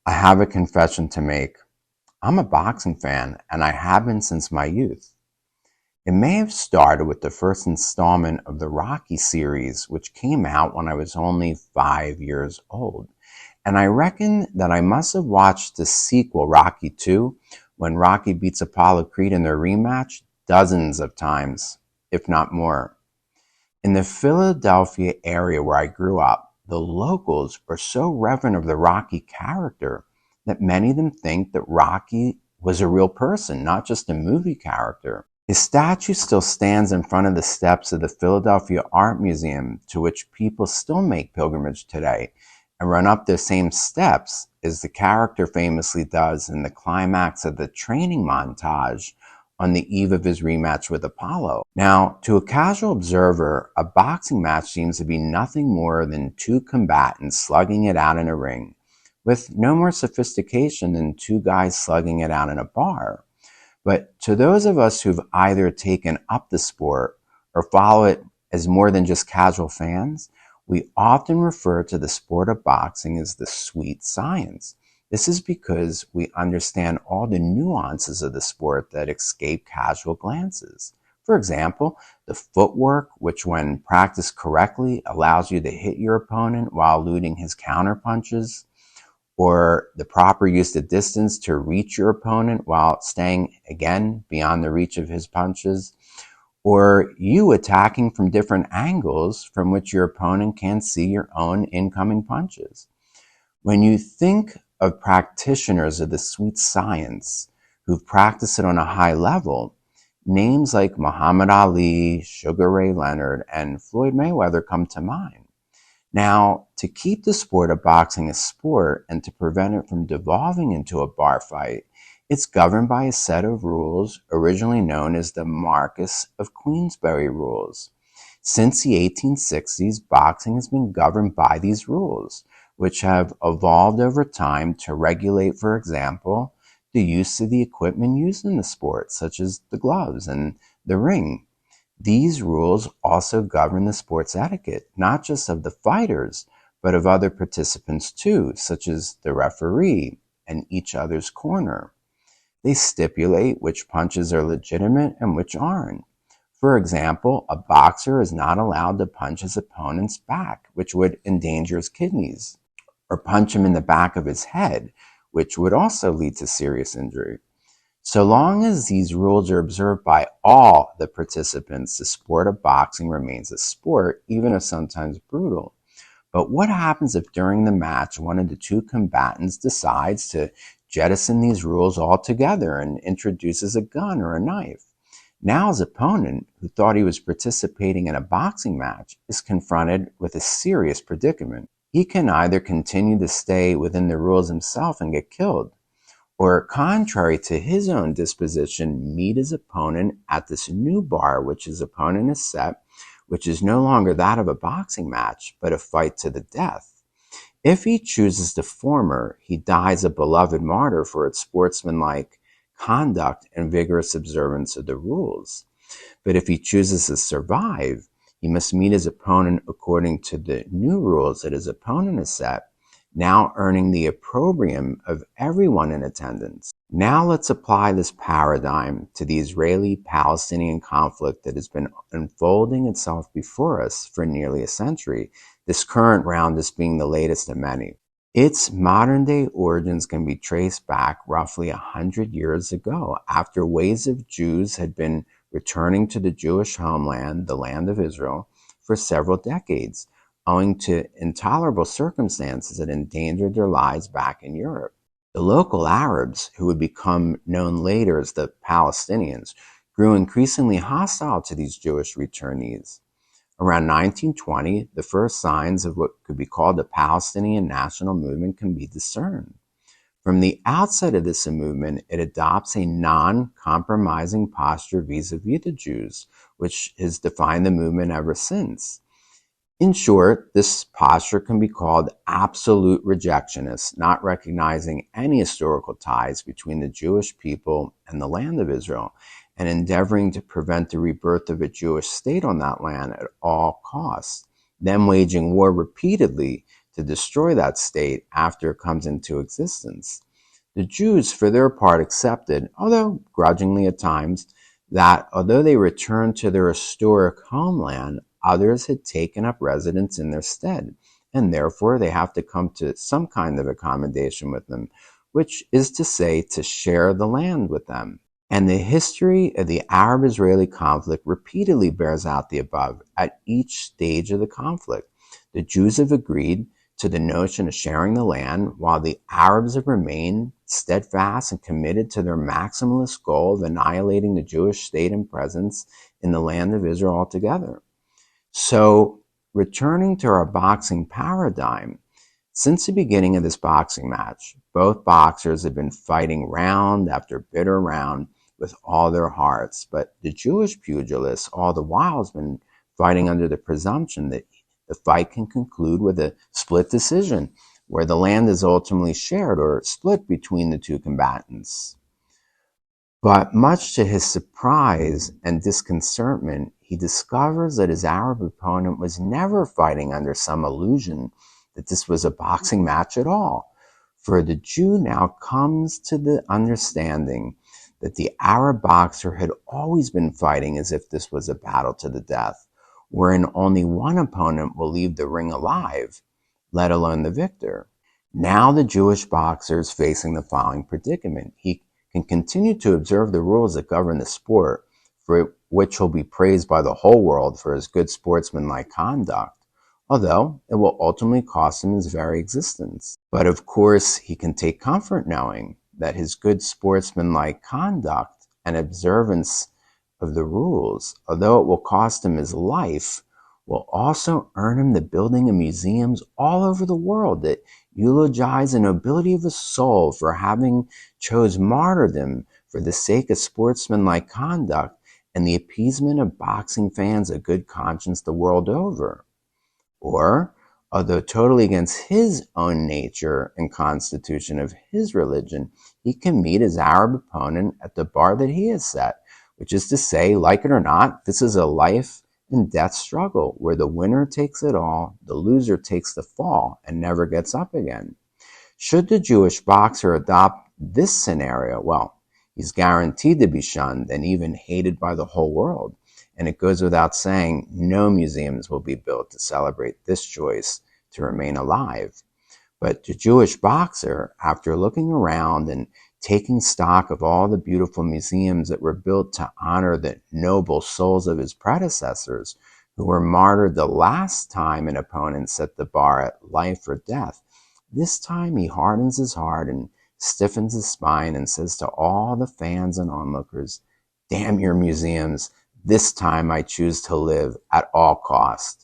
I have a confession to make. I'm a boxing fan, and I have been since my youth. It may have started with the first installment of the Rocky series, which came out when I was only 5 years old. And I reckon that I must have watched the sequel, Rocky 2, when Rocky beats Apollo Creed in their rematch, dozens of times, if not more. In the Philadelphia area where I grew up, the locals were so reverent of the Rocky character that many of them think that Rocky was a real person, not just a movie character. His statue still stands in front of the steps of the Philadelphia Art Museum, to which people still make pilgrimage today and run up the same steps as the character famously does in the climax of the training montage on the eve of his rematch with Apollo. Now, to a casual observer, a boxing match seems to be nothing more than two combatants slugging it out in a ring, with no more sophistication than two guys slugging it out in a bar. But to those of us who've either taken up the sport or follow it as more than just casual fans, we often refer to the sport of boxing as the sweet science. This is because we understand all the nuances of the sport that escape casual glances. For example, the footwork, which when practiced correctly allows you to hit your opponent while eluding his counterpunches, or the proper use of distance to reach your opponent while staying, again, beyond the reach of his punches, or you attacking from different angles from which your opponent can see your own incoming punches. When you think of practitioners of the sweet science who've practiced it on a high level, names like Muhammad Ali, Sugar Ray Leonard, and Floyd Mayweather come to mind. Now, to keep the sport of boxing a sport and to prevent it from devolving into a bar fight, it's governed by a set of rules originally known as the Marquess of Queensberry rules. Since the 1860s, boxing has been governed by these rules, which have evolved over time to regulate, for example, the use of the equipment used in the sport, such as the gloves and the ring. These rules also govern the sport's etiquette, not just of the fighters, but of other participants too, such as the referee and each other's corner. They stipulate which punches are legitimate and which aren't. For example, a boxer is not allowed to punch his opponent's back, which would endanger his kidneys, or punch him in the back of his head, which would also lead to serious injury. So long as these rules are observed by all the participants, the sport of boxing remains a sport, even if sometimes brutal. But what happens if during the match one of the two combatants decides to jettison these rules altogether and introduces a gun or a knife? Now his opponent, who thought he was participating in a boxing match, is confronted with a serious predicament. He can either continue to stay within the rules himself and get killed, or contrary to his own disposition, meet his opponent at this new bar which his opponent has set, which is no longer that of a boxing match, but a fight to the death. If he chooses the former, he dies a beloved martyr for its sportsmanlike conduct and vigorous observance of the rules. But if he chooses to survive, he must meet his opponent according to the new rules that his opponent has set, now earning the opprobrium of everyone in attendance. Now let's apply this paradigm to the Israeli-Palestinian conflict that has been unfolding itself before us for nearly a century, this current round just being the latest of many. Its modern-day origins can be traced back roughly 100 years ago, after waves of Jews had been returning to the Jewish homeland, the land of Israel, for several decades, owing to intolerable circumstances that endangered their lives back in Europe. The local Arabs, who would become known later as the Palestinians, grew increasingly hostile to these Jewish returnees. Around 1920, the first signs of what could be called the Palestinian national movement can be discerned. From the outset of this movement, it adopts a non-compromising posture vis-a-vis the Jews, which has defined the movement ever since. In short, this posture can be called absolute rejectionist, not recognizing any historical ties between the Jewish people and the land of Israel, and endeavoring to prevent the rebirth of a Jewish state on that land at all costs, then waging war repeatedly to destroy that state after it comes into existence. The Jews, for their part, accepted, although grudgingly at times, that although they returned to their historic homeland, others had taken up residence in their stead, and therefore they have to come to some kind of accommodation with them, which is to say, to share the land with them. And the history of the Arab-Israeli conflict repeatedly bears out the above at each stage of the conflict. The Jews have agreed to the notion of sharing the land, while the Arabs have remained steadfast and committed to their maximalist goal of annihilating the Jewish state and presence in the land of Israel altogether. So, returning to our boxing paradigm, since the beginning of this boxing match, both boxers have been fighting round after bitter round with all their hearts, but the Jewish pugilist all the while has been fighting under the presumption that the fight can conclude with a split decision, where the land is ultimately shared or split between the two combatants. But much to his surprise and disconcertment, he discovers that his Arab opponent was never fighting under some illusion that this was a boxing match at all. For the Jew now comes to the understanding that the Arab boxer had always been fighting as if this was a battle to the death, wherein only one opponent will leave the ring alive, let alone the victor. Now the Jewish boxer is facing the following predicament. He can continue to observe the rules that govern the sport, for which he'll be praised by the whole world for his good sportsmanlike conduct, although it will ultimately cost him his very existence. But of course, he can take comfort knowing that his good sportsmanlike conduct and observance of the rules, although it will cost him his life, will also earn him the building of museums all over the world that eulogize the nobility of his soul for having chose martyrdom for the sake of sportsmanlike conduct and the appeasement of boxing fans of good conscience the world over. Or, although totally against his own nature and constitution of his religion, he can meet his Arab opponent at the bar that he has set, which is to say, like it or not, this is a life and death struggle where the winner takes it all, the loser takes the fall and never gets up again. Should the Jewish boxer adopt this scenario, well, he's guaranteed to be shunned and even hated by the whole world. And it goes without saying, no museums will be built to celebrate this choice to remain alive. But the Jewish boxer, after looking around and taking stock of all the beautiful museums that were built to honor the noble souls of his predecessors, who were martyred the last time an opponent set the bar at life or death, this time he hardens his heart and stiffens his spine and says to all the fans and onlookers, "Damn your museums, this time I choose to live at all cost."